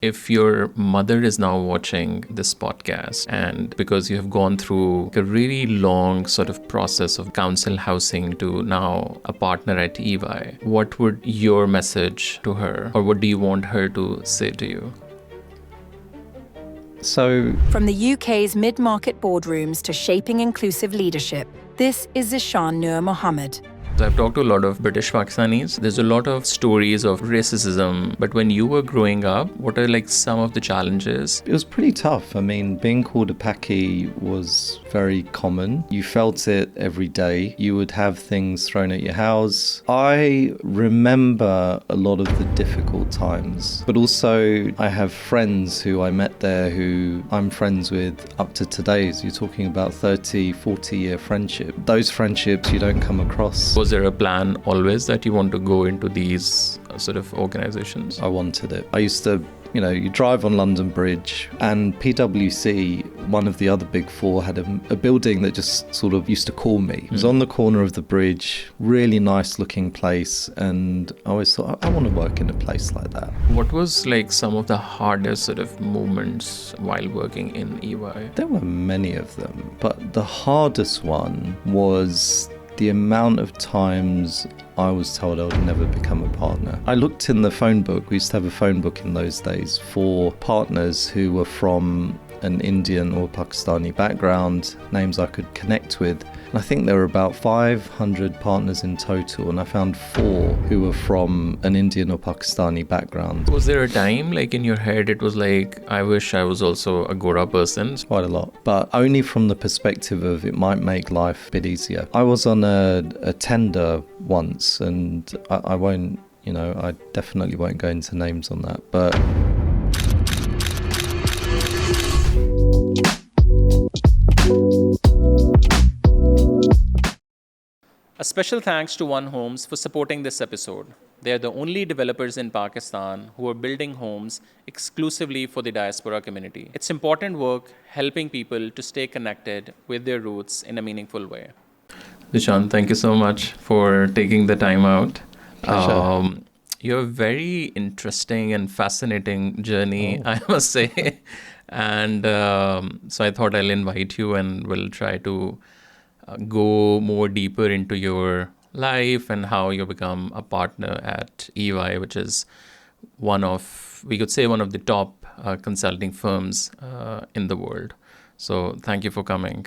If your mother is now watching this podcast, and because you have gone through a really long sort of process of council housing to now a partner at EY, what would your message to her, or what do you want her to say to you? So, from the UK's mid-market boardrooms to shaping inclusive leadership, this is Zishan Nurmohamed. I've talked to a lot of British Pakistanis. There's a lot of stories of racism. But when you were growing up, what are like some of the challenges? It was pretty tough. I mean, being called a Paki was very common. You felt it every day. You would have things thrown at your house. I remember a lot of the difficult times. But also, I have friends who I met there who I'm friends with up to today. So you're talking about 30, 40-year friendship. Those friendships you don't come across. Was there a plan always that you want to go into these sort of organizations? I wanted it. I used to, you drive on London Bridge, and PwC, one of the other big four, had a building that just sort of used to call me. It was on the corner of the bridge, really nice looking place, and I always thought, I want to work in a place like that. What was like some of the hardest sort of moments while working in EY? There were many of them, but the hardest one was the amount of times I was told I would never become a partner. I looked in the phone book. We used to have a phone book in those days for partners who were from an Indian or Pakistani background, names I could connect with. And I think there were about 500 partners in total, and I found 4 who were from an Indian or Pakistani background. Was there a time, like in your head, it was like, I wish I was also a Gora person? Quite a lot, but only from the perspective of it might make life a bit easier. I was on a tender once, and I won't, I definitely won't go into names on that, but... A special thanks to One Homes for supporting this episode. They are the only developers in Pakistan who are building homes exclusively for the diaspora community. It's important work helping people to stay connected with their roots in a meaningful way. Zishan, thank you so much for taking the time out. Pleasure. You have a very interesting and fascinating journey, I must say. And so I thought I'll invite you and we'll try to go more deeper into your life and how you become a partner at EY, which is one of the top consulting firms in the world. So thank you for coming.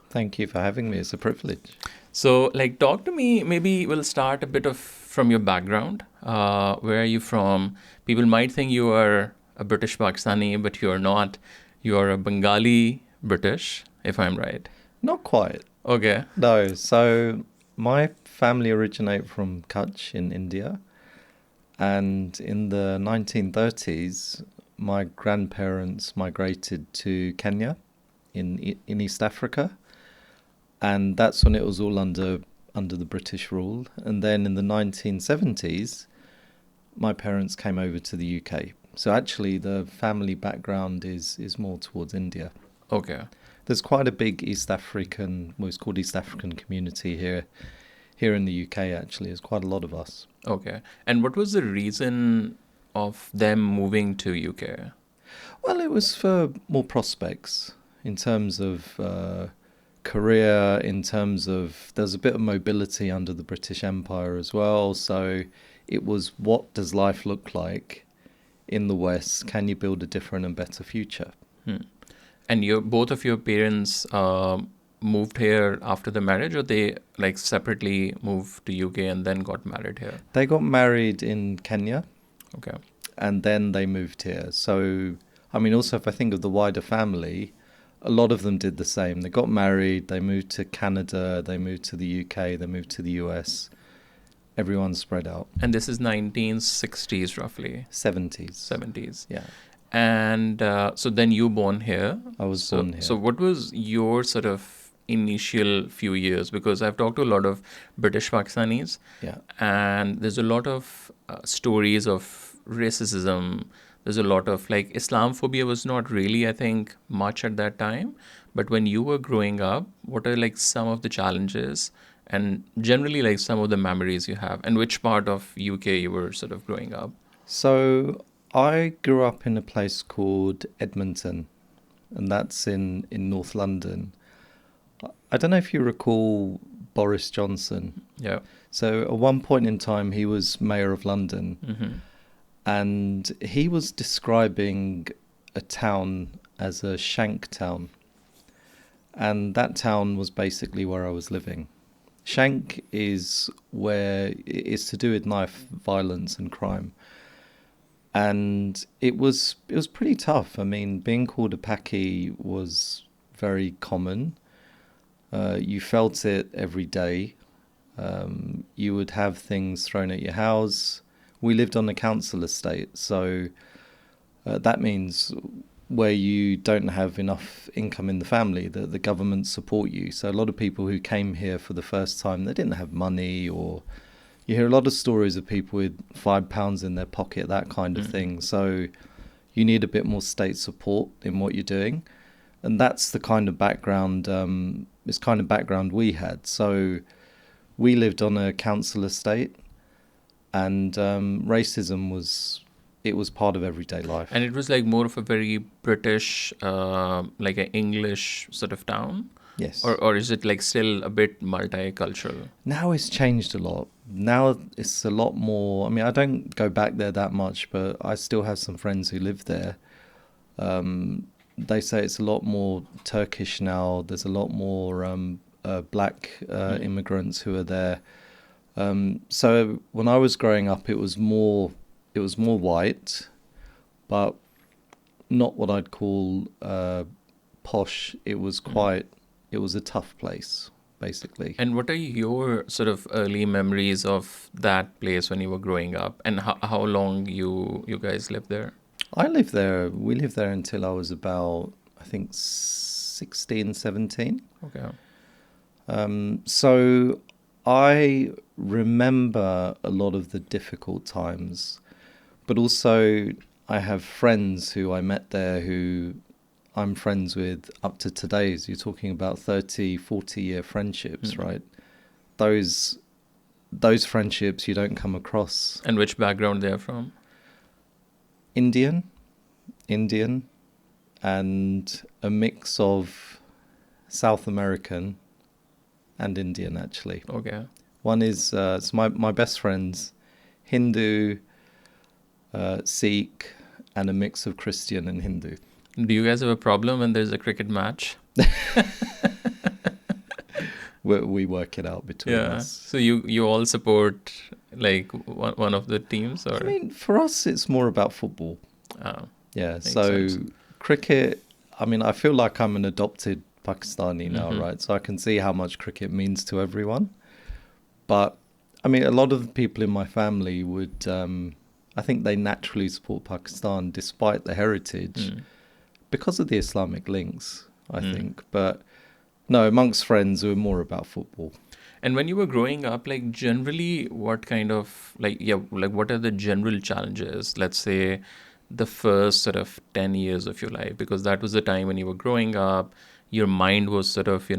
Thank you for having me. It's a privilege. So talk to me, maybe we'll start a bit from your background. Where are you from? People might think you are a British Pakistani, but you're not. You are a Bengali British, if I'm right. Not quite. Okay. No, so my family originate from Kutch in India, and in the 1930s, my grandparents migrated to Kenya in East Africa, and that's when it was all under the British rule. And then in the 1970s, my parents came over to the UK. So actually, the family background is more towards India. Okay. There's quite a big East African community here in the UK, actually. There's quite a lot of us. Okay. And what was the reason of them moving to UK? Well, it was for more prospects in terms of career, in terms of there's a bit of mobility under the British Empire as well. So it was, what does life look like in the West? Can you build a different and better future? And both of your parents moved here after the marriage, or they separately moved to UK and then got married here? They got married in Kenya. Okay. And then they moved here. So, I mean, also if I think of the wider family, a lot of them did the same. They got married, they moved to Canada, they moved to the UK, they moved to the US. Everyone spread out. And this is 1960s roughly? 70s. Yeah. And so then you born here. I was born here. So what was your sort of initial few years? Because I've talked to a lot of British Pakistanis. Yeah. And there's a lot of stories of racism. There's a lot of Islamophobia was not really, I think, much at that time. But when you were growing up, what are some of the challenges and generally some of the memories you have? And which part of UK you were sort of growing up? So I grew up in a place called Edmonton, and that's in North London. I don't know if you recall Boris Johnson. Yeah. So at one point in time, he was mayor of London, Mm-hmm. and he was describing a town as a shank town. And that town was basically where I was living. Shank is where it's to do with knife violence and crime. And it was pretty tough. I mean, being called a Paki was very common. You felt it every day. You would have things thrown at your house. We lived on a council estate, so that means where you don't have enough income in the family, the government support you. So a lot of people who came here for the first time, they didn't have money, or you hear a lot of stories of people with £5 in their pocket, that kind of thing. So you need a bit more state support in what you're doing. And that's the kind of background, we had. So we lived on a council estate, and racism was part of everyday life. And it was like more of a very British, like an English sort of town? Yes. Or is it like still a bit multicultural? Now it's changed a lot. Now it's a lot more. I mean, I don't go back there that much, but I still have some friends who live there. They say it's a lot more Turkish now. There's a lot more black immigrants who are there. So when I was growing up, it was more white, but not what I'd call posh. It was it was a tough place, basically. And what are your sort of early memories of that place when you were growing up, and how long you guys lived there? I lived there. We lived there until I was about, I think, 16, 17. Okay. So I remember a lot of the difficult times, but also I have friends who I met there who I'm friends with up to today. So you're talking about 30, 40-year friendships, right? Those friendships you don't come across. And which background they're from? Indian, and a mix of South American and Indian, actually. Okay. One is it's my best friends, Hindu, Sikh, and a mix of Christian and Hindu. Do you guys have a problem when there's a cricket match? We work it out between us. So you all support like one of the teams, or? I mean, for us, it's more about football. Oh, Yeah. makes So sense. cricket. I mean, I feel like I'm an adopted Pakistani now, right? So I can see how much cricket means to everyone. But I mean, a lot of the people in my family would. I think they naturally support Pakistan despite the heritage, because of the Islamic links, I think. But no, amongst friends, we were more about football. And when you were growing up, like generally, what kind of what are the general challenges? Let's say the first sort of 10 years of your life, because that was the time when you were growing up, your mind was sort of,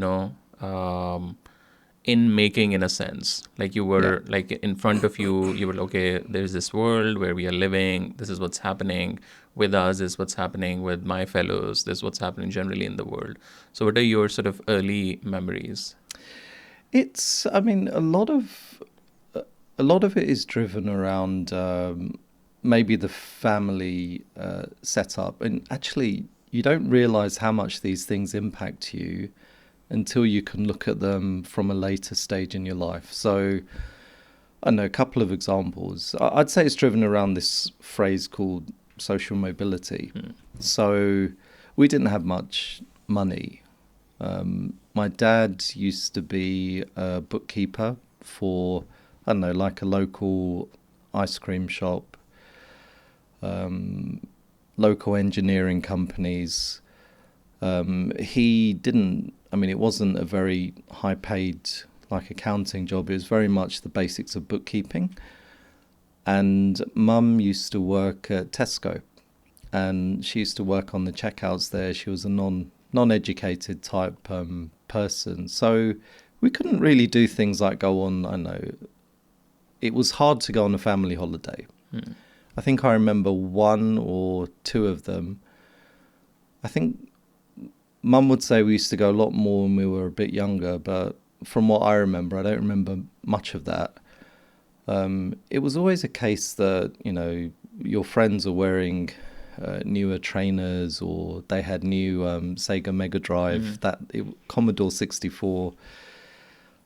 in making, in a sense, like you were like in front of you, you were, okay, there's this world where we are living. This is what's happening with us, this is what's happening with my fellows, this is what's happening generally in the world. So what are your sort of early memories? It's, I mean, a lot of it is driven around maybe the family setup, and actually you don't realize how much these things impact you until you can look at them from a later stage in your life. So I know a couple of examples. I'd say it's driven around this phrase called social mobility. So we didn't have much money. My dad used to be a bookkeeper for, I don't know, like a local ice cream shop, local engineering companies. He didn't, I mean, it wasn't a very high paid like accounting job. It was very much the basics of bookkeeping. And Mum used to work at Tesco, and she used to work on the checkouts there. She was a non-educated type person. So we couldn't really do things like go on, I know, it was hard to go on a family holiday. I think I remember one or two of them. I think Mum would say we used to go a lot more when we were a bit younger, but from what I remember, I don't remember much of that. It was always a case that, you know, your friends are wearing newer trainers, or they had new Sega Mega Drive, Commodore 64.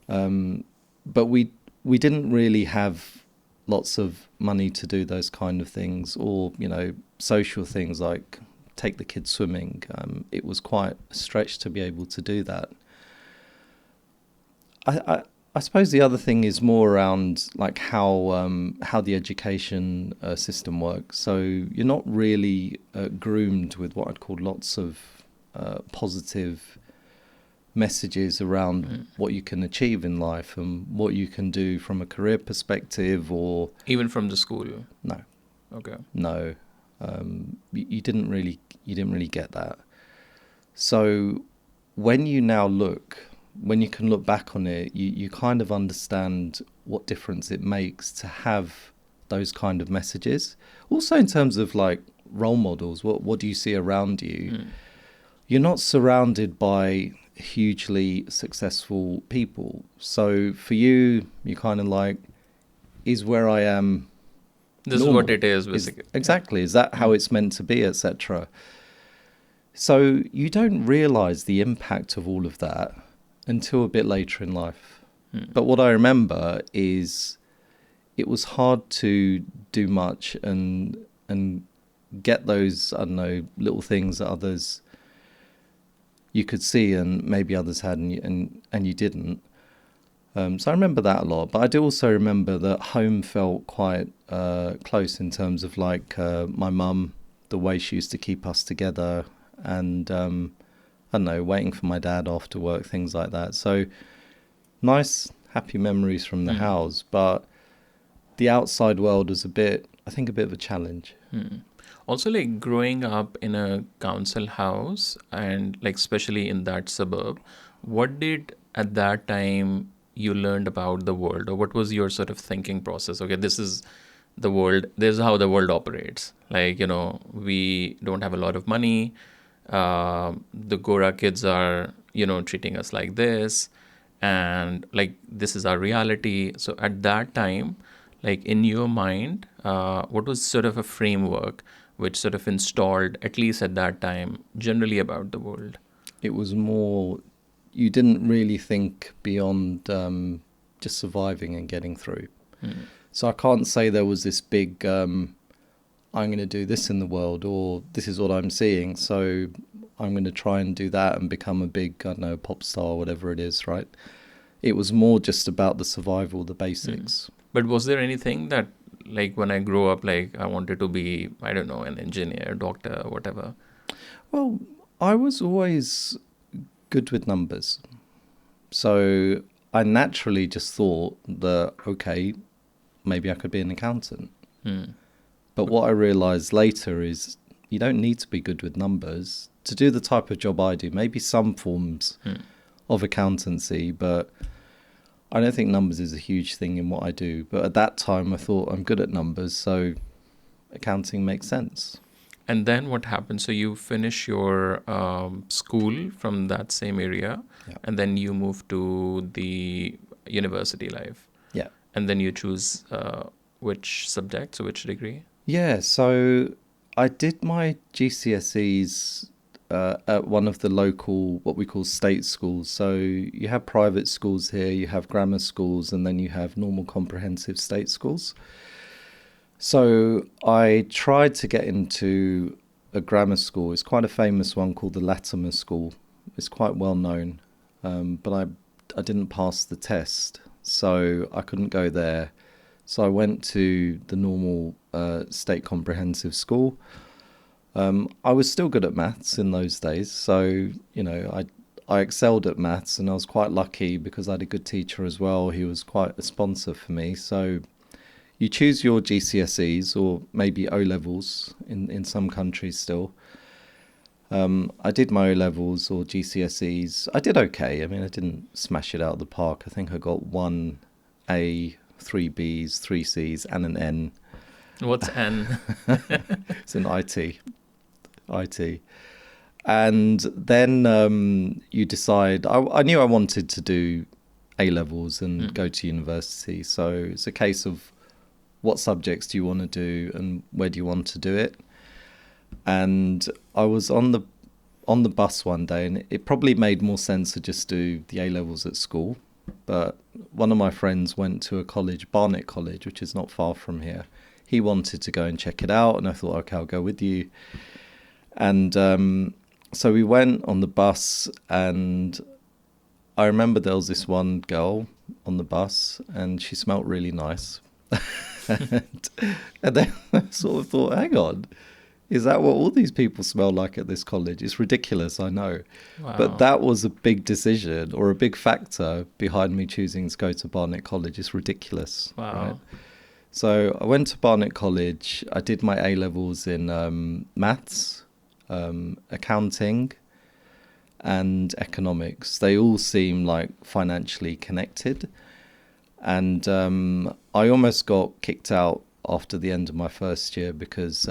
But we didn't really have lots of money to do those kind of things, or, you know, social things like take the kids swimming. It was quite a stretch to be able to do that. I suppose the other thing is more around like how the education system works. So you're not really groomed with what I'd call lots of positive messages around what you can achieve in life and what you can do from a career perspective, or Even from the school? no, Okay. no, you didn't really get that. So when you can look back on it, you kind of understand what difference it makes to have those kind of messages. Also in terms of like role models, what do you see around you? You're not surrounded by hugely successful people. So for you, you're kind of like, is where I am This normal? is what it is, basically. Exactly. Is that how it's meant to be, etc.? So you don't realize the impact of all of that until a bit later in life. But what I remember is it was hard to do much and get those, I don't know, little things that others you could see and maybe others had and you didn't. So I remember that a lot. But I do also remember that home felt quite close in terms of like my mum, the way she used to keep us together, and I don't know, waiting for my dad after work, things like that. So nice, happy memories from the house, but the outside world was I think a bit of a challenge. Also, like growing up in a council house and like especially in that suburb, what did at that time you learned about the world, or what was your sort of thinking process? Okay, this is the world, this is how the world operates. Like, you know, we don't have a lot of money. The Gora kids are, you know, treating us like this, and like this is our reality. So at that time, like in your mind, what was sort of a framework which sort of installed, at least at that time, generally about the world? It was more, you didn't really think beyond just surviving and getting through. So I can't say there was this big, I'm going to do this in the world, or this is what I'm seeing, so I'm going to try and do that and become a big, I don't know, pop star, whatever it is, right? It was more just about the survival, the basics. But was there anything that, like when I grew up, like I wanted to be, I don't know, an engineer, doctor, whatever? Well, I was always good with numbers. So I naturally just thought that, okay, maybe I could be an accountant. But what I realized later is you don't need to be good with numbers to do the type of job I do. Maybe some forms of accountancy, but I don't think numbers is a huge thing in what I do. But at that time, I thought I'm good at numbers, so accounting makes sense. And then what happened? So you finish your school from that same area, and then you move to the university life. Yeah. And then you choose which subject, so which degree? Yeah, so I did my GCSEs at one of the local, what we call state schools. So you have private schools here, you have grammar schools, and then you have normal comprehensive state schools. So I tried to get into a grammar school. It's quite a famous one called the Latimer School. It's quite well known, but I didn't pass the test, so I couldn't go there. So I went to the normal state comprehensive school. I was still good at maths in those days, so you know I excelled at maths, and I was quite lucky because I had a good teacher as well. He was quite a sponsor for me. So you choose your GCSEs, or maybe O-levels in some countries still. I did my O-levels or GCSEs. I did okay. I mean, I didn't smash it out of the park. I think I got 1 A, 3 Bs, 3 Cs and an N. What's N? It's in IT. And then you decide, I knew I wanted to do A-levels and go to university. So it's a case of what subjects do you want to do and where do you want to do it? And I was on the bus one day, and it probably made more sense to just do the A-levels at school. But one of my friends went to a college, Barnet College, which is not far from here. He wanted to go and check it out, and I thought, okay, I'll go with you. And so we went on the bus, and I remember there was this one girl on the bus, and she smelled really nice. and then I sort of thought, hang on, is that what all these people smell like at this college? It's ridiculous, I know. Wow. But that was a big decision, or a big factor behind me choosing to go to Barnet College. It's ridiculous. Wow. Right? So I went to Barnet College. I did my A-levels in maths, accounting, and economics. They all seem like financially connected. And I almost got kicked out after the end of my first year because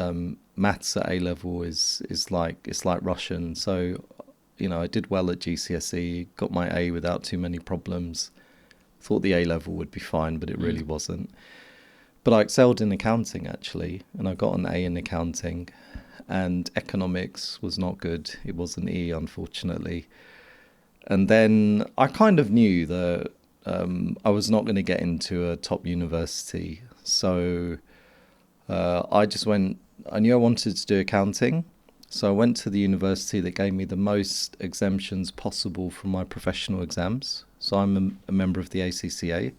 maths at A-level is like, it's like Russian. So, I did well at GCSE, got my A without too many problems. Thought the A-level would be fine, but it really wasn't. But I excelled in accounting, actually, and I got an A in accounting. And economics was not good. It was an E, unfortunately. And then I kind of knew that I was not going to get into a top university. So I knew I wanted to do accounting. So I went to the university that gave me the most exemptions possible from my professional exams. So I'm a member of the ACCA.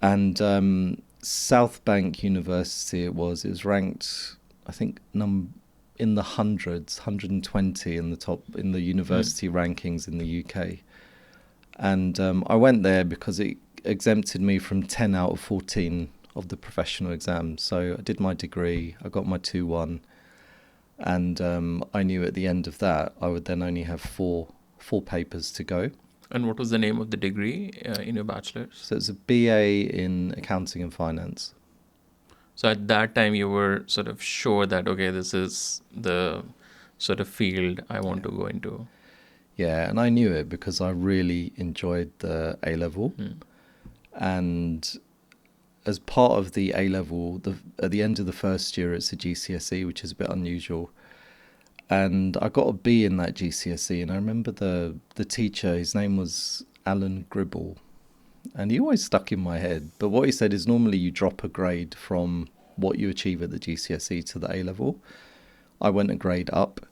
And South Bank University it was ranked, I think, in the hundreds, 120 in the top, in the university rankings in the UK. And I went there because it exempted me from 10 out of 14 of the professional exams. So I did my degree, I got my 2-1, and I knew at the end of that I would then only have four papers to go. And what was the name of the degree in your bachelor's? So it's a BA in accounting and finance. So at that time you were sort of sure that, okay, this is the sort of field I want to go into. Yeah, and I knew it because I really enjoyed the A-level. And as part of the A-level, at the end of the first year, it's a GCSE, which is a bit unusual. And I got a B in that GCSE, and I remember the teacher, his name was Alan Gribble, and he always stuck in my head. But what he said is normally you drop a grade from what you achieve at the GCSE to the A-level. I went a grade up,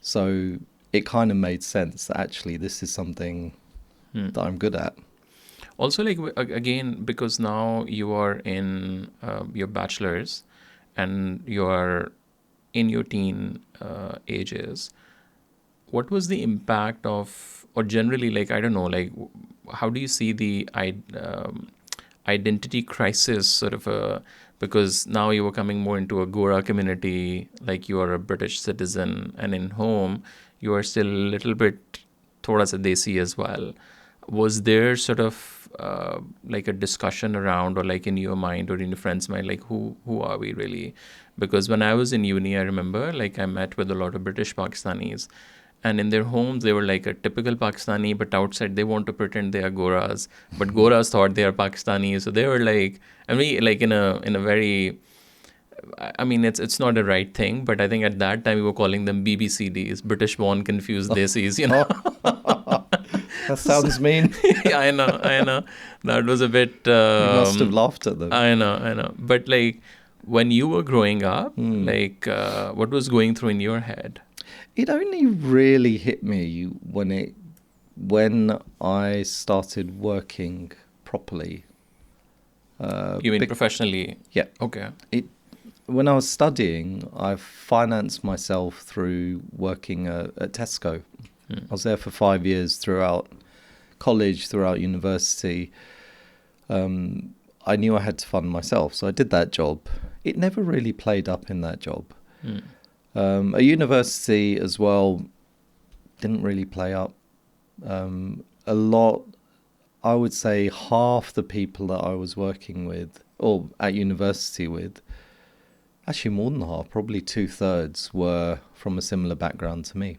so it kind of made sense that actually this is something that I'm good at. Also, like, again, because now you are in your bachelor's and you are in your teen ages, what was the impact of, or generally, like, I don't know, like, how do you see the identity crisis sort of because now you are coming more into a Gora community, like you are a British citizen, and in home, you are still a little bit thoda sa desi as well. Was there sort of like a discussion around, or like in your mind or in your friend's mind, like who are we really? Because when I was in uni, I remember like I met with a lot of British Pakistanis, and in their homes they were like a typical Pakistani, but outside they want to pretend they are Goras, but Goras thought they are Pakistani, so they were like, I mean, like in a very, I mean, it's not a right thing, but I think at that time we were calling them BBCDs, British born confused desis, you know. That sounds mean. Yeah, I know. That was a bit... you must have laughed at them. I know. But like, when you were growing up, like, what was going through in your head? It only really hit me when I started working properly. You mean professionally? Yeah. Okay. When I was studying, I financed myself through working at Tesco. I was there for 5 years throughout college, throughout university. I knew I had to fund myself, so I did that job. It never really played up in that job. At university as well, didn't really play up. A lot, I would say half the people that I was working with, or at university with, Actually, more than half, probably 2/3 were from a similar background to me.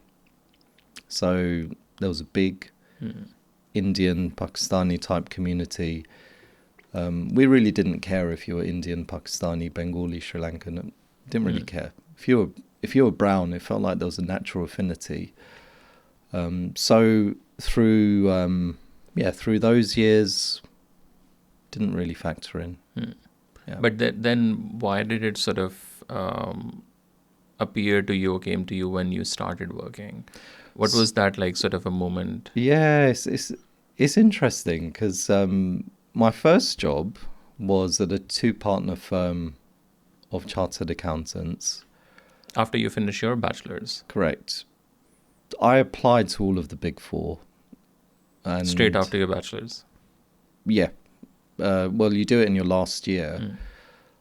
So there was a big Indian, Pakistani type community. We really didn't care if you were Indian, Pakistani, Bengali, Sri Lankan. Didn't really care. If you were brown, it felt like there was a natural affinity. So through those years, didn't really factor in. Yeah. But then why did it sort of appear to you or came to you when you started working? What was that like sort of a moment? Yeah, it's interesting because my first job was at a 2-partner firm of chartered accountants. After you finish your bachelor's? Correct. I applied to all of the big four. And straight after your bachelor's? Yeah. Well, you do it in your last year.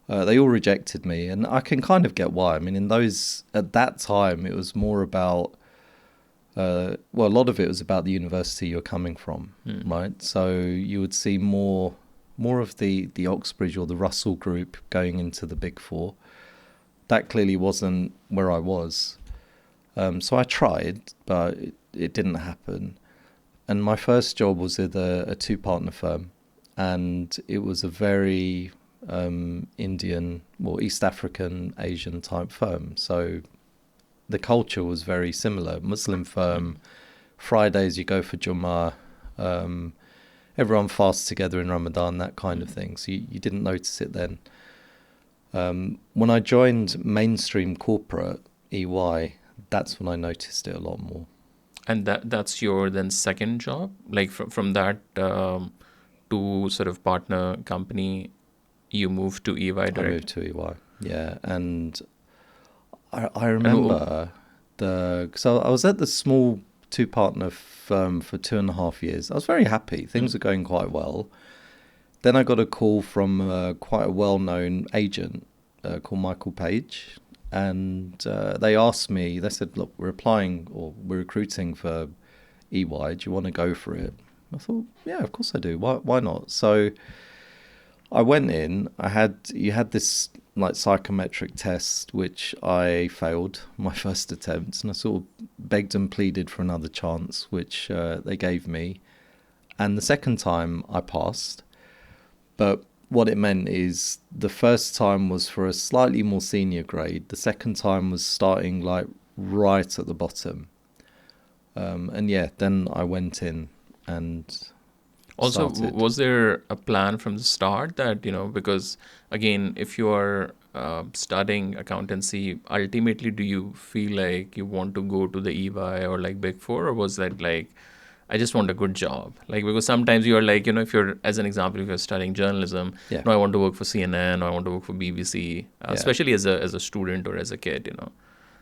They all rejected me, and I can kind of get why. I mean, at that time, it was more about, a lot of it was about the university you're coming from, right? So you would see more of the Oxbridge or the Russell group going into the big four. That clearly wasn't where I was. So I tried, but it didn't happen. And my first job was at a 2-partner firm, and it was a very Indian, East African, Asian type firm. So the culture was very similar. Muslim firm, Fridays you go for Jummah, everyone fasts together in Ramadan, that kind of thing. So you didn't notice it then. When I joined mainstream corporate, EY, that's when I noticed it a lot more. And that's your then second job? Like from that to sort of partner company, you moved to EY direct? I moved to EY, yeah. And I remember so I was at the small 2-partner firm for 2.5 years. I was very happy. Things were going quite well. Then I got a call from quite a well-known agent called Michael Page. And they asked me, they said, look, we're recruiting for EY. Do you want to go for it? I thought, yeah, of course I do. Why not? So I went in. You had this like psychometric test, which I failed my first attempt. And I sort of begged and pleaded for another chance, which they gave me. And the second time I passed. But what it meant is the first time was for a slightly more senior grade. The second time was starting like right at the bottom. And yeah, then I went in and also started. Was there a plan from the start that, because again, if you are studying accountancy, ultimately do you feel like you want to go to the EY or like Big Four, or was that like, I just want a good job? Like, because sometimes you are like, if you're, as an example, if you're studying journalism, Yeah. no, I want to work for CNN, or I want to work for BBC, especially as a student or as a kid,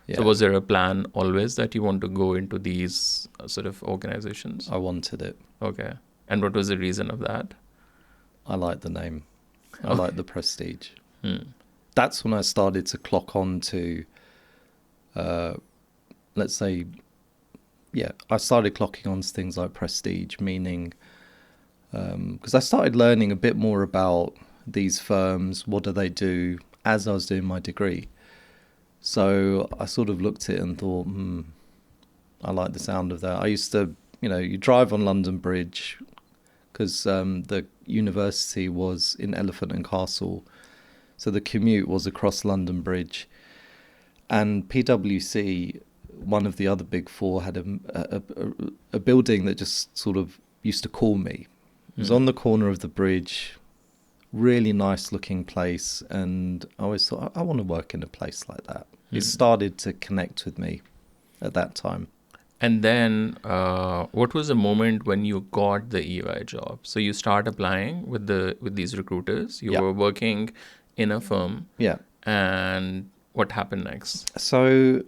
Yeah. So was there a plan always that you want to go into these sort of organizations? I wanted it. Okay. And what was the reason of that? I like the name. I like the prestige. That's when I started to clock on to, let's say, I started clocking on to things like prestige, meaning, because I started learning a bit more about these firms, what do they do, as I was doing my degree. So I sort of looked at it and thought, I like the sound of that. I used to, you drive on London Bridge, because the university was in Elephant and Castle. So the commute was across London Bridge. And PwC, one of the other big four, had a building that just sort of used to call me. It was on the corner of the bridge, really nice looking place. And I always thought, I want to work in a place like that. It started to connect with me at that time. And then what was the moment when you got the EY job? So you start applying with these recruiters. You were working in a firm. Yeah. And what happened next? So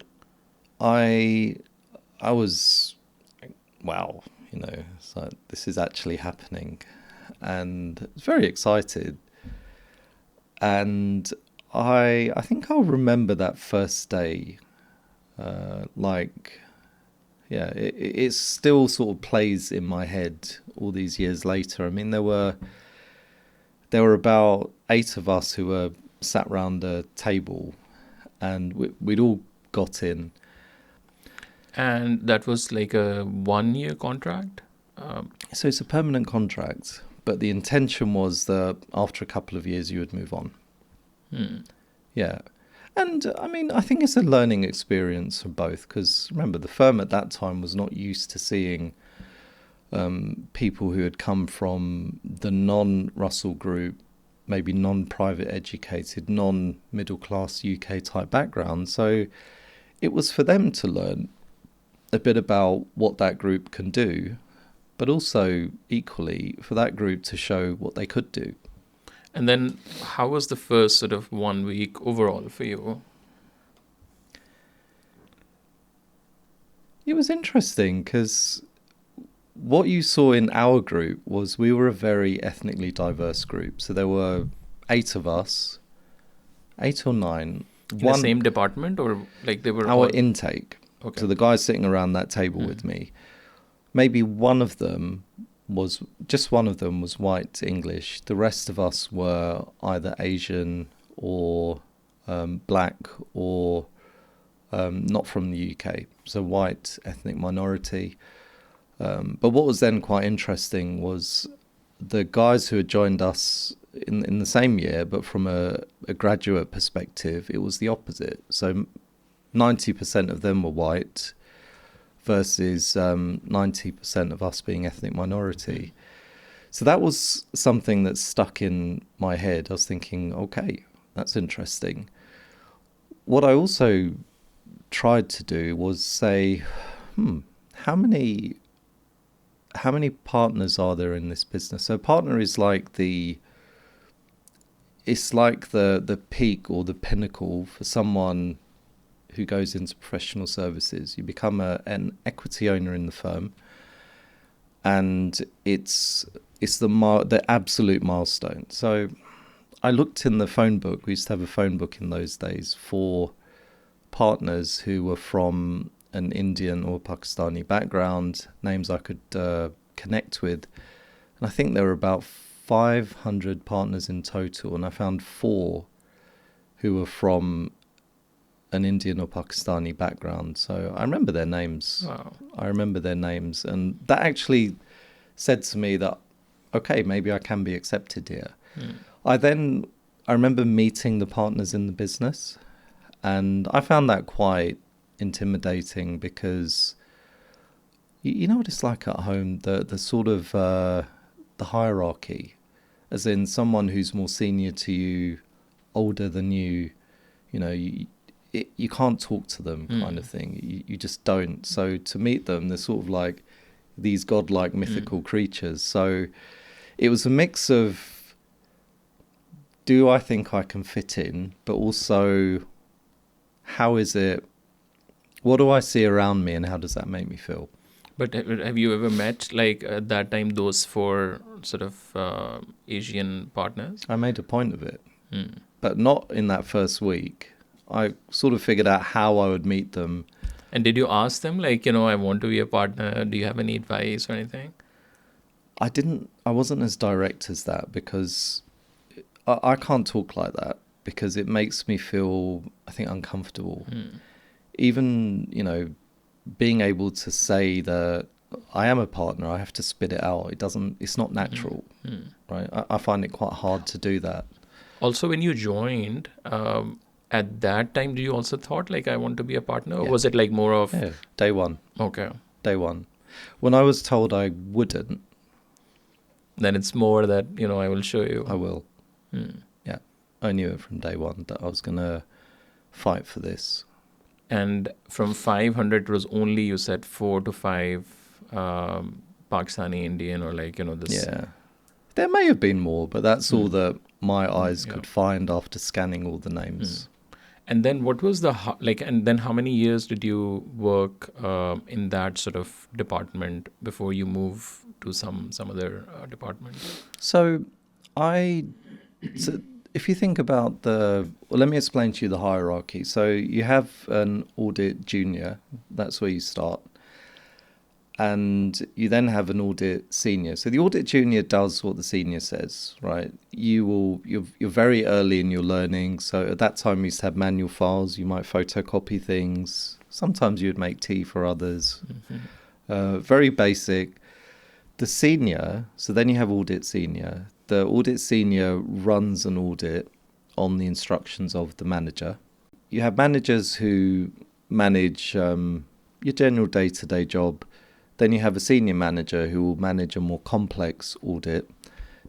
I was, wow, it's like, this is actually happening. And I was very excited. And I think I'll remember that first day, it still sort of plays in my head all these years later. I mean, there were about 8 of us who were sat round a table, and we'd all got in. And that was like a 1-year contract? So it's a permanent contract, but the intention was that after a couple of years you would move on. Yeah. And I mean, I think it's a learning experience for both, because remember, the firm at that time was not used to seeing people who had come from the non-Russell Group, maybe non-private educated, non-middle class UK type background. So it was for them to learn a bit about what that group can do, but also equally for that group to show what they could do. And then how was the first sort of 1 week overall for you? It was interesting because what you saw in our group was we were a very ethnically diverse group. So there were 8 of us, 8 or 9. In the same department, or like they were our intake. Okay. So the guys sitting around that table with me, maybe one of them was white English. The rest of us were either Asian or black or not from the UK. So white ethnic minority. But what was then quite interesting was the guys who had joined us in the same year, but from a graduate perspective, it was the opposite. So 90% of them were white versus 90% of us being ethnic minority. So that was something that stuck in my head. I was thinking, okay, that's interesting. What I also tried to do was say, how many partners are there in this business? So a partner is like the peak or the pinnacle for someone who goes into professional services. You become an equity owner in the firm, and it's the absolute milestone. So I looked in the phone book. We used to have a phone book in those days for partners who were from an Indian or Pakistani background, names I could connect with. And I think there were about 500 partners in total, and I found 4 who were from an Indian or Pakistani background. So I remember their names. Wow. I remember their names. And that actually said to me that, okay, maybe I can be accepted here. I remember meeting the partners in the business, and I found that quite intimidating because you know what it's like at home, the sort of the hierarchy, as in someone who's more senior to you, older than you, you can't talk to them kind of thing. You just don't. So to meet them, they're sort of like these godlike mythical creatures. So it was a mix of, do I think I can fit in? But also, how is it? What do I see around me, and how does that make me feel? But have you ever met, like, at that time, those 4 sort of Asian partners? I made a point of it, but not in that first week. I sort of figured out how I would meet them. And did you ask them, like, I want to be a partner? Do you have any advice or anything? I wasn't as direct as that, because I can't talk like that, because it makes me feel, I think, uncomfortable. Even, being able to say that I am a partner, I have to spit it out. It's not natural, right? I find it quite hard to do that. Also, when you joined, at that time, did you also thought, like, I want to be a partner? Or was it like more of... Yeah, day one. Okay. Day one. When I was told I wouldn't... Then it's more that, I will show you. I will. Yeah. I knew it from day one that I was going to fight for this. And from 500, it was only, you said, 4 to 5 Pakistani Indian, or like, this... Yeah. There may have been more, but that's all that my eyes could find after scanning all the names. And then what was and then how many years did you work in that sort of department before you move to some other department? So if you think about let me explain to you the hierarchy. So you have an audit junior, that's where you start. and you then have an audit senior. So the audit junior does what the senior says, right? You're very early in your learning. So at that time, we used to have manual files. You might photocopy things. Sometimes you would make tea for others. Very basic. The senior, so then you have audit senior. The audit senior runs an audit on the instructions of the manager. You have managers who manage your general day-to-day job. Then you have a senior manager who will manage a more complex audit.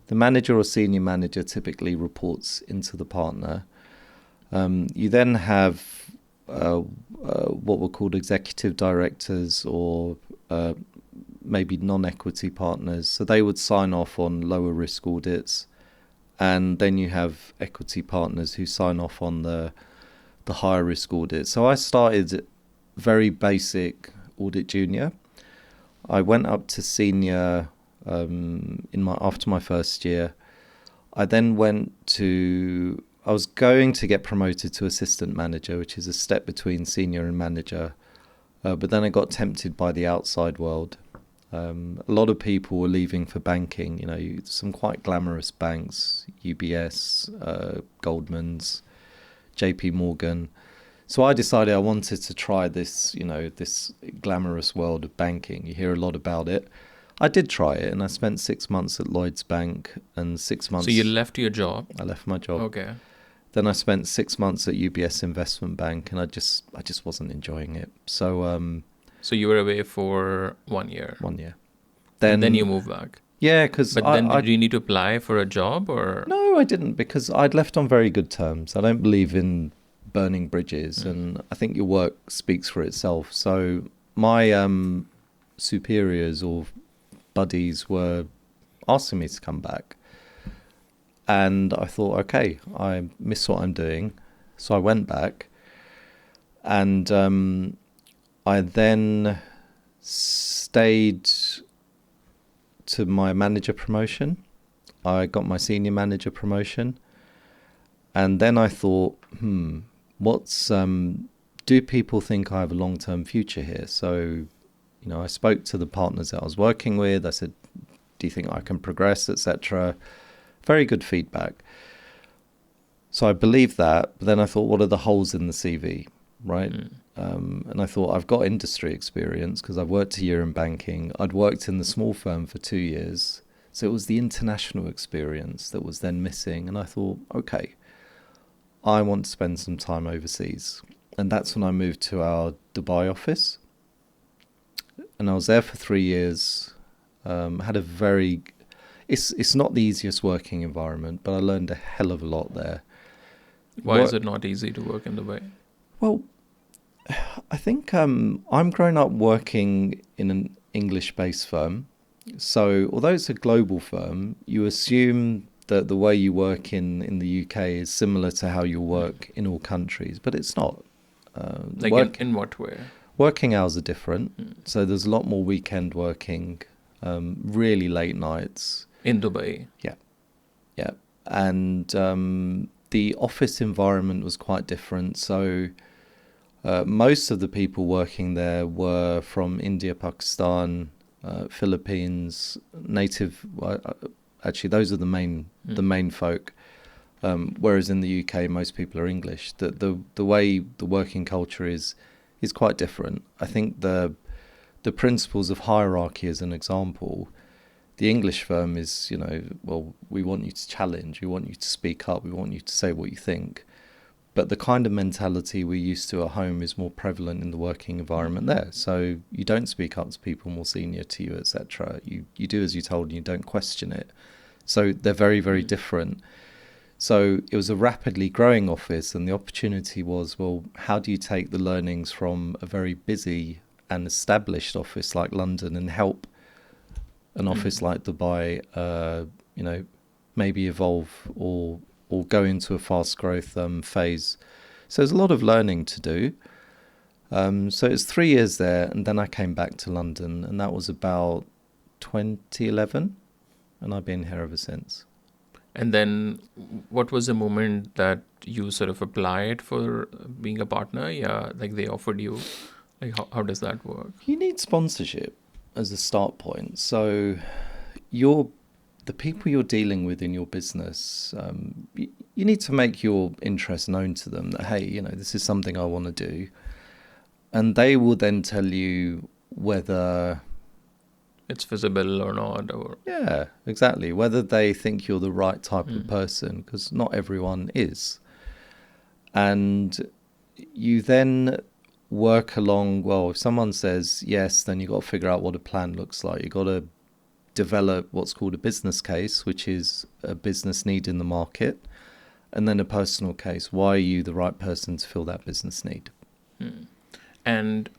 The manager or senior manager typically reports into the partner. You then have what were called executive directors or maybe non-equity partners. So they would sign off on lower risk audits. And then you have equity partners who sign off on the higher risk audit. So I started very basic audit junior. I went up to senior after my first year. I then I was going to get promoted to assistant manager, which is a step between senior and manager. But then I got tempted by the outside world. A lot of people were leaving for banking, some quite glamorous banks, UBS, Goldman's, JP Morgan. So I decided I wanted to try this, this glamorous world of banking. You hear a lot about it. I did try it, and I spent 6 months at Lloyds Bank and 6 months... So you left your job? I left my job. Okay. Then I spent 6 months at UBS Investment Bank, and I just wasn't enjoying it. So... So you were away for 1 year? 1 year. Then you moved back? Yeah, because... But then did you need to apply for a job, or...? No, I didn't, because I'd left on very good terms. I don't believe in burning bridges, and I think your work speaks for itself. So my superiors or buddies were asking me to come back, and I thought, okay, I miss what I'm doing, so I went back, and I then stayed to my manager promotion. I got my senior manager promotion, and then I thought, do people think I have a long-term future here? So, I spoke to the partners that I was working with. I said, do you think I can progress, etc.? Very good feedback. So I believed that, but then I thought, what are the holes in the CV, right? And I thought, I've got industry experience because I've worked a year in banking. I'd worked in the small firm for 2 years. So it was the international experience that was then missing. And I thought, okay, I want to spend some time overseas. And that's when I moved to our Dubai office. And I was there for 3 years. Had a very... It's not the easiest working environment, but I learned a hell of a lot there. Why is it not easy to work in Dubai? Well, I think I'm grown up working in an English-based firm. So although it's a global firm, you assume that the way you work in the UK is similar to how you work in all countries, but it's not. In what way? Working hours are different. So there's a lot more weekend working, really late nights. In Dubai? Yeah. And the office environment was quite different. So most of the people working there were from India, Pakistan, Philippines, native. Actually, those are the main folk. Whereas in the UK, most people are English. The way the working culture is quite different. I think the principles of hierarchy, as an example, the English firm is, we want you to challenge, we want you to speak up, we want you to say what you think. But the kind of mentality we're used to at home is more prevalent in the working environment there. So you don't speak up to people more senior to you, etc. You do as you're told and you don't question it. So they're very, very different. So it was a rapidly growing office, and the opportunity was, how do you take the learnings from a very busy and established office like London and help an office like Dubai, maybe evolve or go into a fast growth phase. So there's a lot of learning to do. So it's 3 years there, and then I came back to London, and that was about 2011, and I've been here ever since. And then what was the moment that you sort of applied for being a partner? Yeah, like they offered you. Like how does that work? You need sponsorship. as a start point. So the people you're dealing with in your business, you need to make your interest known to them that, hey, you know, this is something I want to do. And they will then tell you whether it's visible or not, or yeah, exactly, whether they think you're the right type of person, because not everyone is. And you then work along, well, if someone says yes, then you've got to figure out what a plan looks like. You've got to develop what's called a business case, which is a business need in the market, and then a personal case. Why are you the right person to fill that business need? And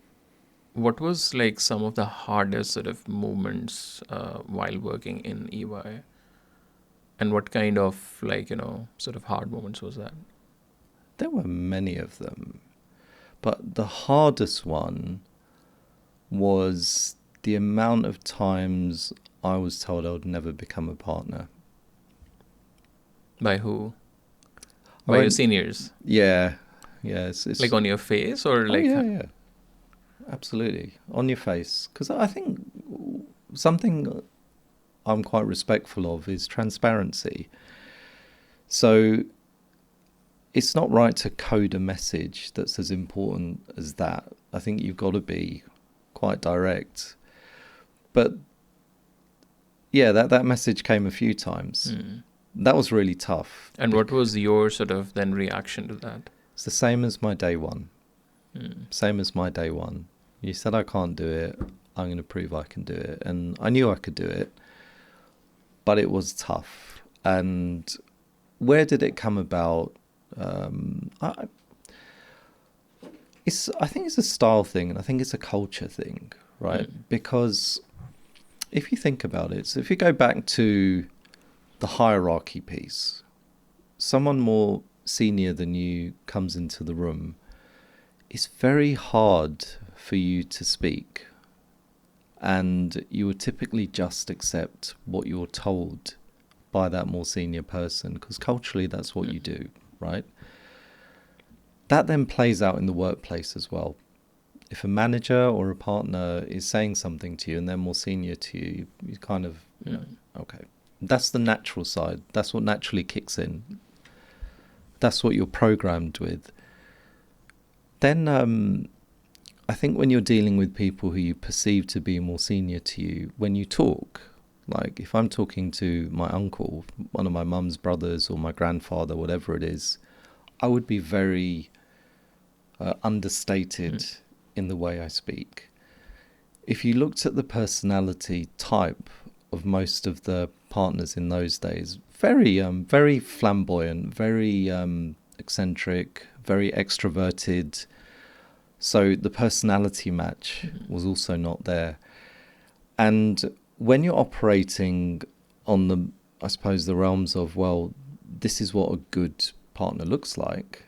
what was like some of the hardest sort of moments while working in EY? And what kind of like, sort of hard moments was that? There were many of them. But the hardest one was the amount of times I was told I would never become a partner. By who? By your seniors? Yeah. It's like on your face or like... yeah. Absolutely. On your face. Because I think something I'm quite respectful of is transparency. So it's not right to code a message that's as important as that. I think you've got to be quite direct. But yeah, that message came a few times. That was really tough. And what was your sort of then reaction to that? It's the same as my day one. Same as my day one. You said I can't do it. I'm going to prove I can do it. And I knew I could do it. But it was tough. And where did it come about? I think it's a style thing, and I think it's a culture thing, right? Because if you think about it, so if you go back to the hierarchy piece, someone more senior than you comes into the room, it's very hard for you to speak, and you would typically just accept what you're told by that more senior person, because culturally that's what you do, right? That then plays out in the workplace as well. If a manager or a partner is saying something to you and they're more senior to you, you kind of, okay. That's the natural side. That's what naturally kicks in. That's what you're programmed with. Then I think when you're dealing with people who you perceive to be more senior to you, when you talk, like if I'm talking to my uncle, one of my mum's brothers, or my grandfather, whatever it is, I would be very understated in the way I speak. If you looked at the personality type of most of the partners in those days, very flamboyant, very eccentric, very extroverted. So the personality match was also not there. And when you're operating on the, I suppose, the realms of, well, this is what a good partner looks like,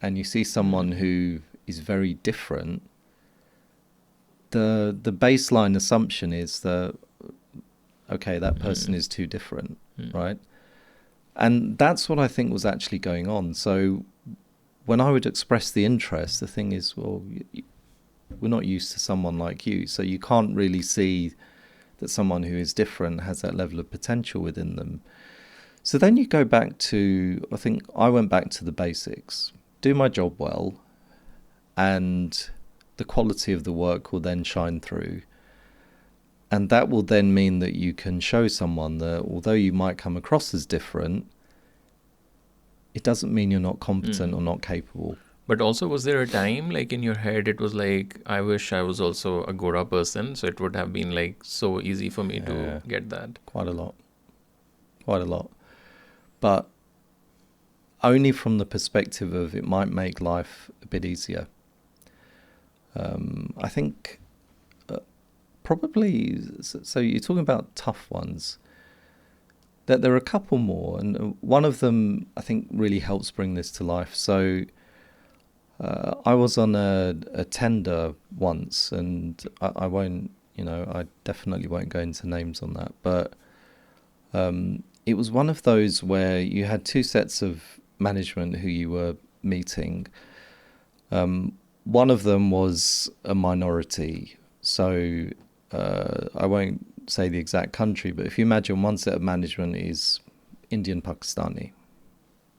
and you see someone who is very different, the baseline assumption is that, okay, that person is too different, right? And that's what I think was actually going on. So when I would express the interest, the thing is, well, we're not used to someone like you, so you can't really see that someone who is different has that level of potential within them. So then you go back to, I think I went back to the basics. Do my job well, and the quality of the work will then shine through. And that will then mean that you can show someone that although you might come across as different, it doesn't mean you're not competent or not capable. But also, was there a time like in your head it was like, I wish I was also a Gora person, so it would have been like so easy for me to get that? Quite a lot. But only from the perspective of it might make life a bit easier. I think probably, so you're talking about tough ones, that there are a couple more, and one of them I think really helps bring this to life. So I was on a tender once, and I won't, I definitely won't go into names on that, but it was one of those where you had two sets of management who you were meeting. One of them was a minority, so I won't say the exact country, but if you imagine one set of management is Indian Pakistani,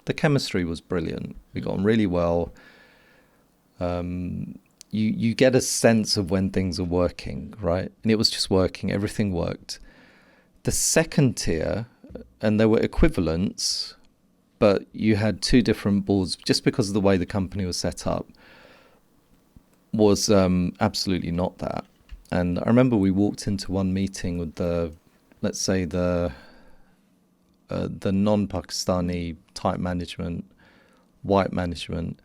the chemistry was brilliant. We got on really well. You get a sense of when things are working, right? And it was just working. Everything worked. The second tier, and there were equivalents, but you had two different boards just because of the way the company was set up, was absolutely not that. And I remember we walked into one meeting with the non-Pakistani type management, white management,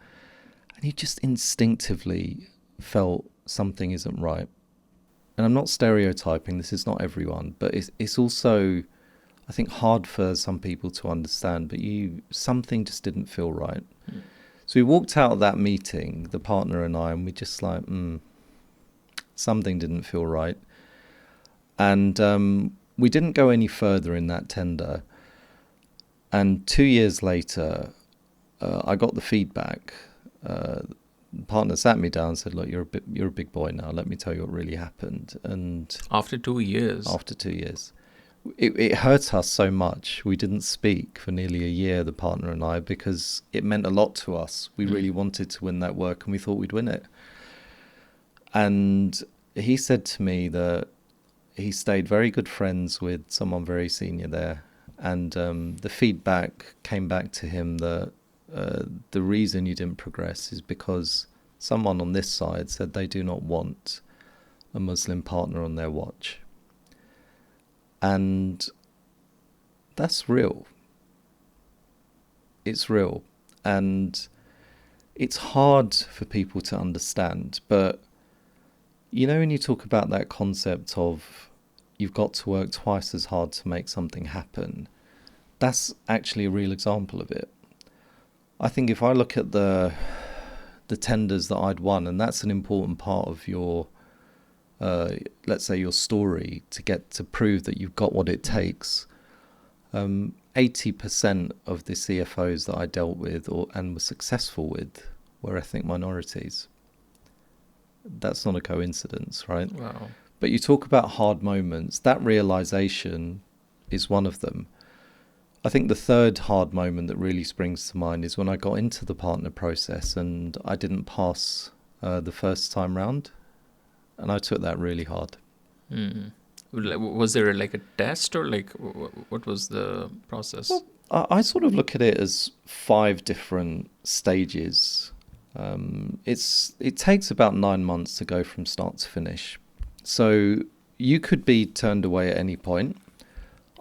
and you just instinctively felt something isn't right. And I'm not stereotyping, this is not everyone, but it's also, I think, hard for some people to understand, but something just didn't feel right. So we walked out of that meeting, the partner and I, and we just like, something didn't feel right. And we didn't go any further in that tender. And 2 years later, I got the feedback. The partner sat me down and said, look, you're a big boy now. Let me tell you what really happened. And after 2 years? After 2 years. It hurt us so much. We didn't speak for nearly a year, the partner and I, because it meant a lot to us. We really wanted to win that work and we thought we'd win it. And he said to me that he stayed very good friends with someone very senior there. And the feedback came back to him that the reason you didn't progress is because someone on this side said they do not want a Muslim partner on their watch. And that's real. It's real. And it's hard for people to understand. But, you know, when you talk about that concept of you've got to work twice as hard to make something happen, that's actually a real example of it. I think if I look at the tenders that I'd won, and that's an important part of your let's say your story to get to prove that you've got what it takes. 80% of the CFOs that I dealt with and was successful with were ethnic minorities. That's not a coincidence, right? Wow. But you talk about hard moments. That realization is one of them. I think the third hard moment that really springs to mind is when I got into the partner process and I didn't pass the first time round. And I took that really hard. Was there like a test or like what was the process? Well, I sort of look at it as 5 different stages. It takes about 9 months to go from start to finish. So you could be turned away at any point.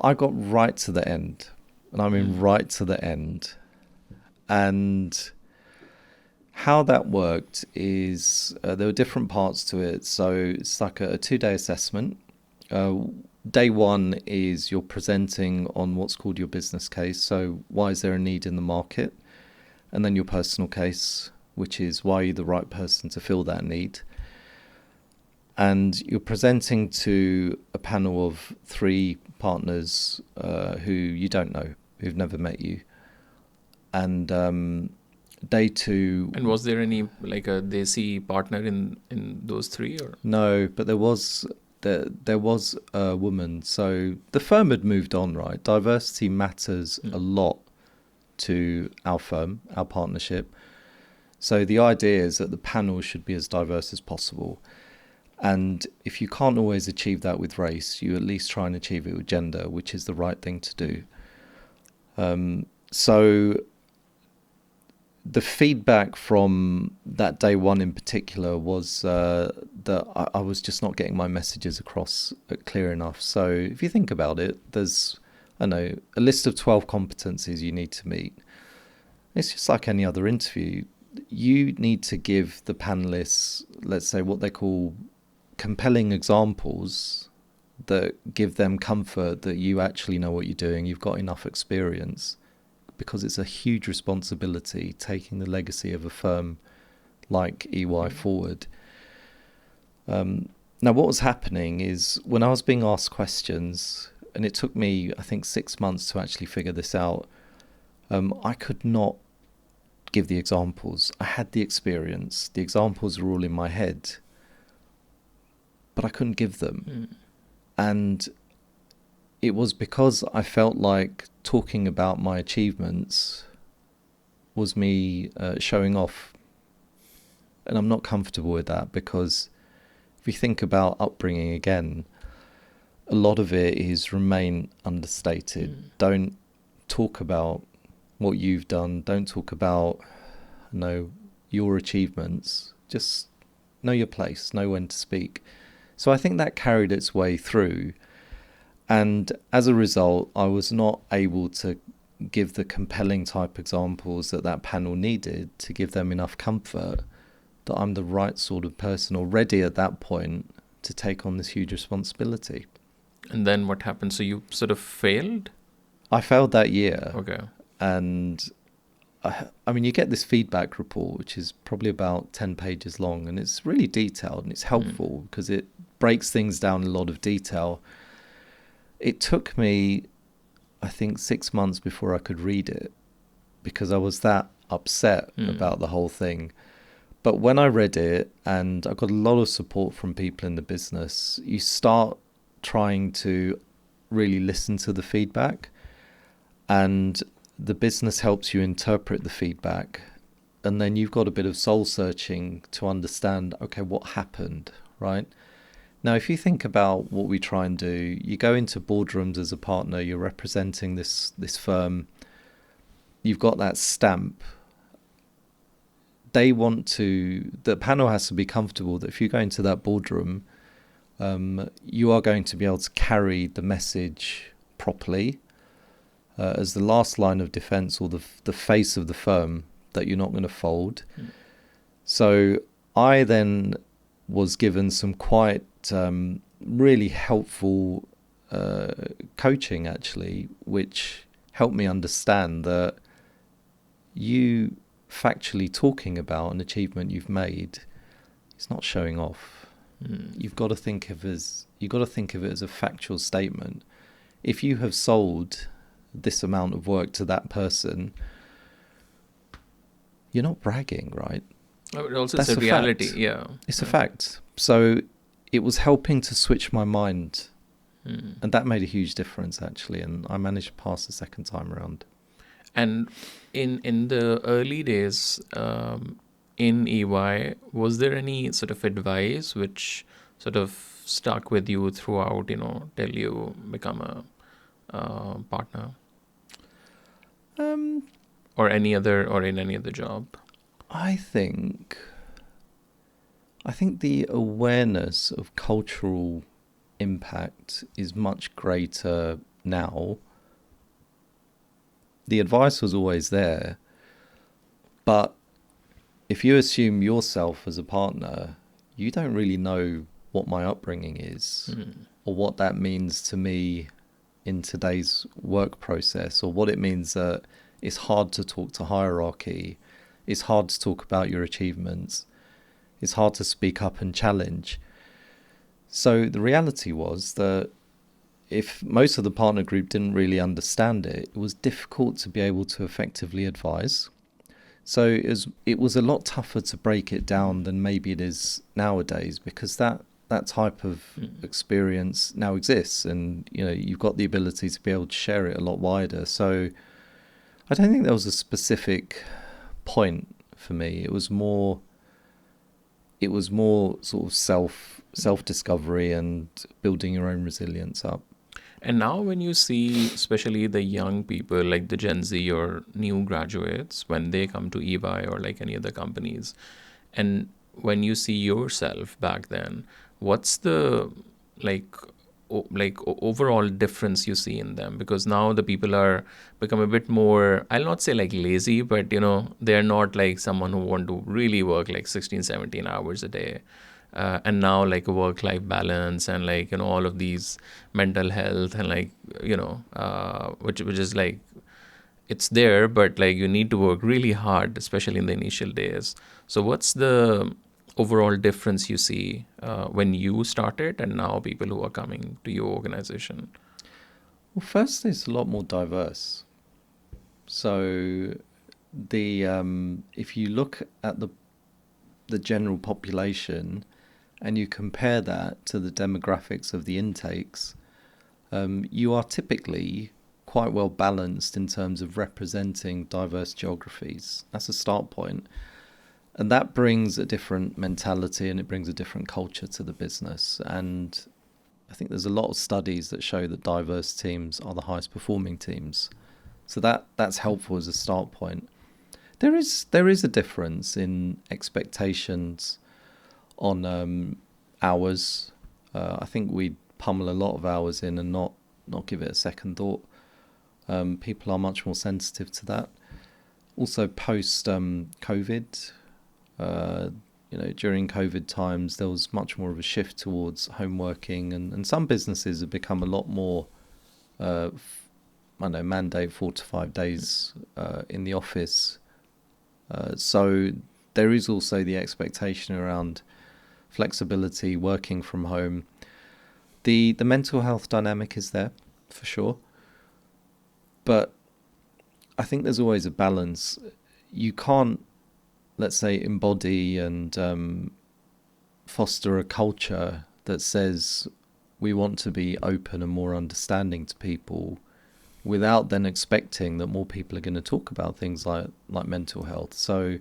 I got right to the end. And I mean right to the end. And how that worked is there were different parts to it. So it's like a 2-day assessment. Day 1 is you're presenting on what's called your business case. So why is there a need in the market? And then your personal case, which is why are you the right person to fill that need? And you're presenting to a panel of 3 partners who you don't know, who've never met you. And day 2. And was there any like a Desi partner in those 3 or? No, but there was a woman. So the firm had moved on, right? Diversity matters a lot to our firm, our partnership. So the idea is that the panel should be as diverse as possible. And if you can't always achieve that with race, you at least try and achieve it with gender, which is the right thing to do. So the feedback from that day 1 in particular was that I was just not getting my messages across clear enough. So if you think about it, there's, I know, a list of 12 competencies you need to meet. It's just like any other interview. You need to give the panelists, let's say, what they call compelling examples that give them comfort that you actually know what you're doing, you've got enough experience, because it's a huge responsibility taking the legacy of a firm like EY forward. Now, what was happening is when I was being asked questions, and it took me, I think, 6 months to actually figure this out, I could not give the examples. I had the experience. The examples were all in my head. but I couldn't give them. And it was because I felt like talking about my achievements was me showing off. And I'm not comfortable with that, because if you think about upbringing again, a lot of it is remain understated. Don't talk about what you've done. Don't talk about, your achievements. Just know your place, know when to speak. So I think that carried its way through. And as a result, I was not able to give the compelling type examples that panel needed to give them enough comfort that I'm the right sort of person already at that point to take on this huge responsibility. And then what happened? So you sort of failed? I failed that year. Okay. And I mean, you get this feedback report, which is probably about 10 pages long, and it's really detailed and it's helpful because it breaks things down in a lot of detail. It took me, I think, 6 months before I could read it because I was that upset about the whole thing. But when I read it, and I got a lot of support from people in the business, you start trying to really listen to the feedback, and the business helps you interpret the feedback. And then you've got a bit of soul searching to understand, okay, what happened, right? Now, if you think about what we try and do, you go into boardrooms as a partner, you're representing this firm, you've got that stamp. The panel has to be comfortable that if you go into that boardroom, you are going to be able to carry the message properly as the last line of defense, or the face of the firm, that you're not going to fold. So I then was given some quite really helpful coaching, actually, which helped me understand that you factually talking about an achievement you've made is not showing off. You've got to think of it as a factual statement. If you have sold this amount of work to that person, you're not bragging, right? Also, that's it's a reality. Fact. Yeah, it's a fact. So it was helping to switch my mind, and that made a huge difference, actually. And I managed to pass the second time around. And in the early days in EY, was there any sort of advice which sort of stuck with you throughout, till you become a partner? Or in any other job? I think the awareness of cultural impact is much greater now. The advice was always there, but if you assume yourself as a partner, you don't really know what my upbringing is, or what that means to me in today's work process, or what it means that it's hard to talk to hierarchy, it's hard to talk about your achievements, it's hard to speak up and challenge. So the reality was that if most of the partner group didn't really understand it, it was difficult to be able to effectively advise. So it was a lot tougher to break it down than maybe it is nowadays, because that type of experience now exists, and you've got the ability to be able to share it a lot wider. So I don't think there was a specific point for me. It was more sort of self-discovery and building your own resilience up. And now when you see especially the young people, like the Gen Z or new graduates, when they come to EY or like any other companies, and when you see yourself back then, what's the overall difference you see in them? Because now the people are become a bit more, I'll not say like lazy, but they're not like someone who want to really work like 16, 17 hours a day. And now like a work-life balance and like, all of these mental health and like, which is like, it's there, but like you need to work really hard, especially in the initial days. So what's the overall difference you see when you started and now people who are coming to your organization? Well, first, it's a lot more diverse. So if you look at the general population, and you compare that to the demographics of the intakes, you are typically quite well balanced in terms of representing diverse geographies. That's a start point. And that brings a different mentality and it brings a different culture to the business. And I think there's a lot of studies that show that diverse teams are the highest performing teams. So that's helpful as a start point. There is a difference in expectations on hours. I think we pummel a lot of hours in and not give it a second thought. People are much more sensitive to that. Also post COVID, during COVID times, there was much more of a shift towards home working, and some businesses have become a lot more, mandate 4 to 5 days in the office. So there is also the expectation around flexibility, working from home. The mental health dynamic is there, for sure. But I think there's always a balance. You can't, let's say, embody and foster a culture that says we want to be open and more understanding to people without then expecting that more people are going to talk about things like mental health. So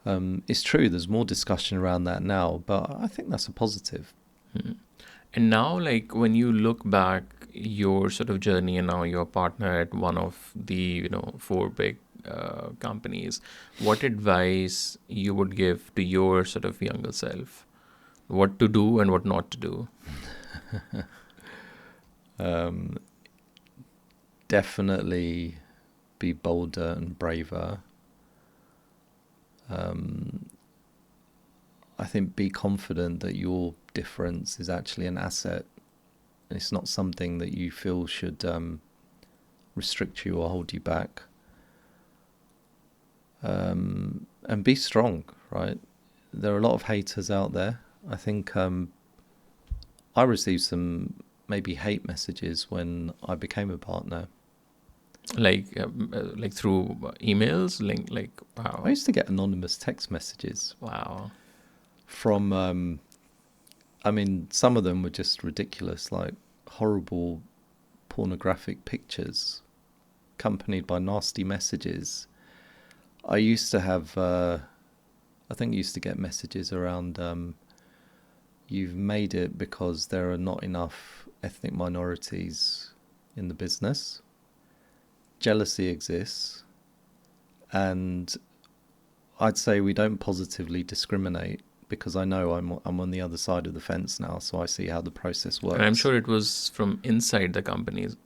it's true, there's more discussion around that now, but I think that's a positive. Mm-hmm. And now, like, when you look back your sort of journey, and now you're a partner at one of the 4 big companies, what advice you would give to your sort of younger self? What to do and what not to do? Definitely be bolder and braver. I think be confident that your difference is actually an asset. It's not something that you feel should restrict you or hold you back. And be strong, right? There are a lot of haters out there. I think I received some maybe hate messages when I became a partner. Like through emails, wow. I used to get anonymous text messages. Wow. From, some of them were just ridiculous, like horrible pornographic pictures accompanied by nasty messages. I used to have, used to get messages around, you've made it because there are not enough ethnic minorities in the business. Jealousy exists, and I'd say we don't positively discriminate because I know I'm on the other side of the fence now, so I see how the process works. And I'm sure it was from inside the companies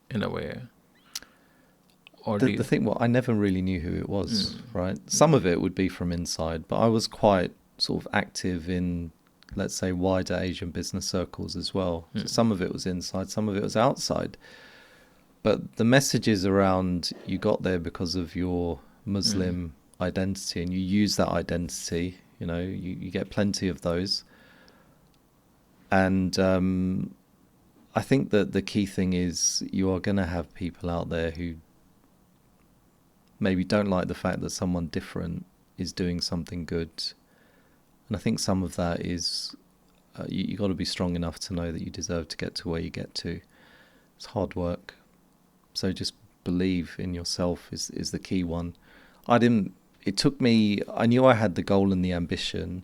in a way. Or the thing, I never really knew who it was, right? Some of it would be from inside, but I was quite sort of active in, let's say, wider Asian business circles as well. So some of it was inside, some of it was outside. But the messages around you got there because of your Muslim identity and you use that identity, you get plenty of those. And I think that the key thing is you are going to have people out there who maybe don't like the fact that someone different is doing something good. And I think some of that is you got to be strong enough to know that you deserve to get to where you get to. It's hard work. So just believe in yourself is the key one. I knew I had the goal and the ambition,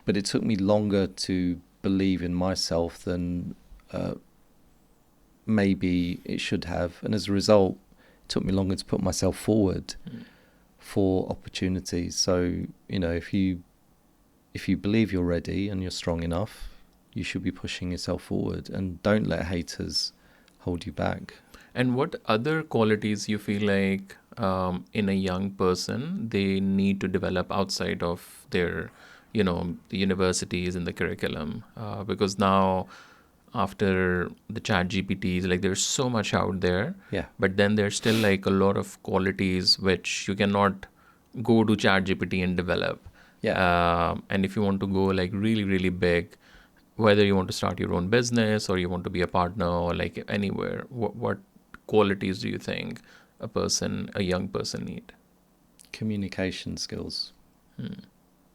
but it took me longer to believe in myself than maybe it should have. And as a result, it took me longer to put myself forward for opportunities. So, if you believe you're ready and you're strong enough, you should be pushing yourself forward and don't let haters hold you back. And what other qualities you feel like in a young person they need to develop outside of their, the universities and the curriculum? Because now, after the chat GPTs, there's so much out there. Yeah. But then there's still a lot of qualities which you cannot go to chat GPT and develop. Yeah. And if you want to go really, really big, whether you want to start your own business or you want to be a partner or anywhere, what qualities do you think a young person need? Communication skills.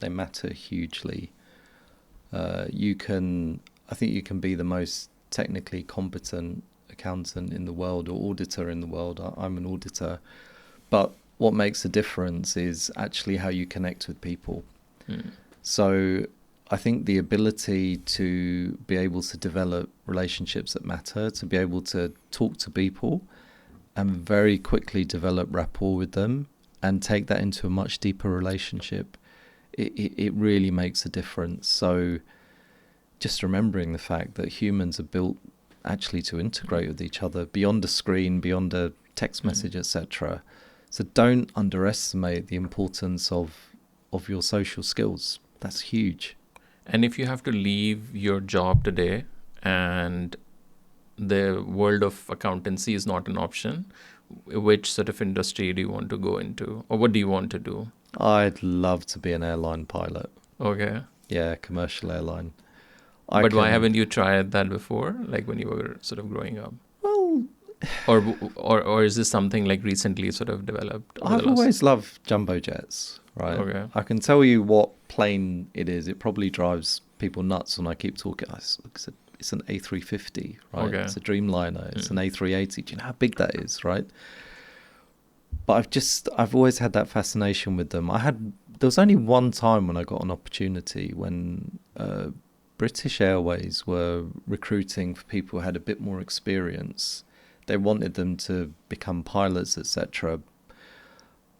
They matter hugely. I think you can be the most technically competent accountant in the world or auditor in the world. I'm an auditor. But what makes a difference is actually how you connect with people. So I think the ability to be able to develop relationships that matter, to be able to talk to people and very quickly develop rapport with them and take that into a much deeper relationship, it really makes a difference. So just remembering the fact that humans are built actually to integrate with each other beyond a screen, beyond a text message, etc. So don't underestimate the importance of your social skills. That's huge. And if you have to leave your job today and the world of accountancy is not an option, which sort of industry do you want to go into, or what do you want to do? I'd love to be an airline pilot. Okay. Yeah, commercial airline. But why haven't you tried that before, like when you were sort of growing up? Well, or is this something like recently sort of developed? I've always loved jumbo jets, right? Okay. I can tell you what plane it is. It probably drives people nuts when I keep talking. It's an A350, right? Okay. It's a Dreamliner. It's an A380. Do you know how big that is, right? But I've always had that fascination with them. There was only one time when I got an opportunity when British Airways were recruiting for people who had a bit more experience. They wanted them to become pilots, etc.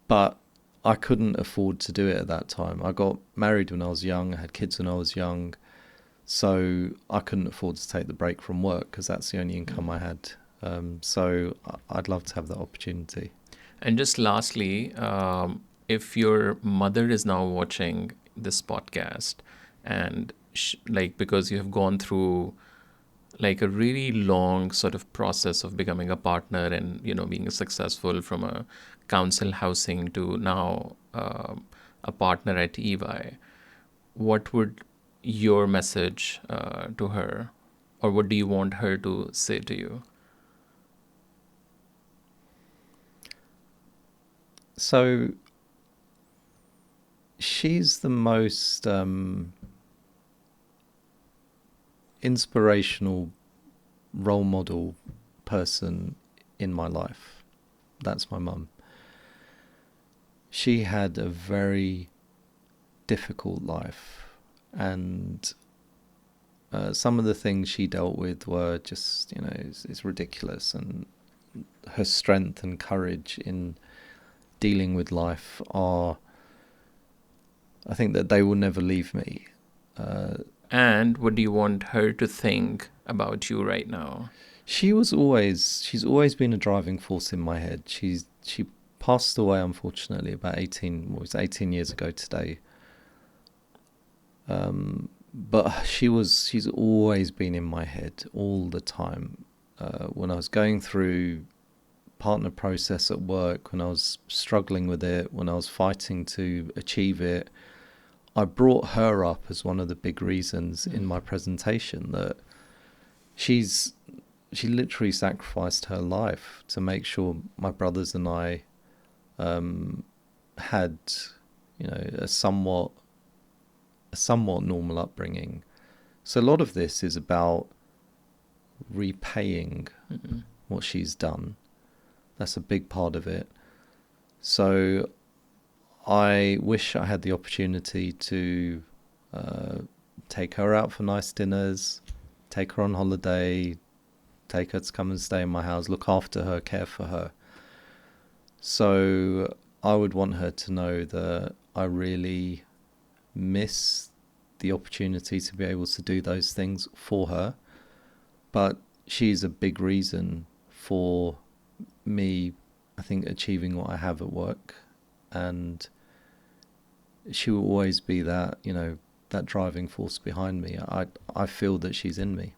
But I couldn't afford to do it at that time. I got married when I was young. I had kids when I was young. So I couldn't afford to take the break from work because that's the only income I had. So I'd love to have that opportunity. And just lastly, if your mother is now watching this podcast and because you have gone through like a really long sort of process of becoming a partner and, being successful from a council housing to now a partner at EY, what would your message to her, or what do you want her to say to you? So she's the most inspirational role model person in my life. That's my mum. She had a very difficult life, and some of the things she dealt with were just, it's ridiculous, and her strength and courage in dealing with life I think that they will never leave me. And what do you want her to think about you right now? She's always been a driving force in my head. She passed away, unfortunately, about 18 years ago today. But she's always been in my head all the time. When I was going through partner process at work, when I was struggling with it, when I was fighting to achieve it, I brought her up as one of the big reasons in my presentation that she literally sacrificed her life to make sure my brothers and I had, a somewhat normal upbringing. So a lot of this is about repaying what she's done. That's a big part of it. So I wish I had the opportunity to take her out for nice dinners, take her on holiday, take her to come and stay in my house, look after her, care for her. So I would want her to know that I really miss the opportunity to be able to do those things for her. But she's a big reason for me, I think, achieving what I have at work. And she will always be that, that driving force behind me. I feel that she's in me.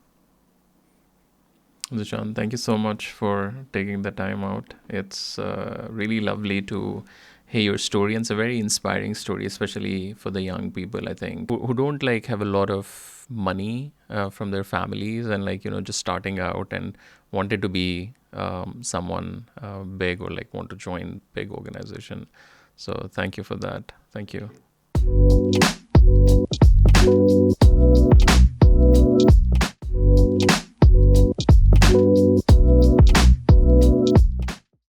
Zishan, thank you so much for taking the time out. It's really lovely to hear your story, and it's a very inspiring story, especially for the young people, I think, who don't have a lot of money from their families and just starting out and wanted to be someone big or want to join big organization. So thank you for that. Thank you.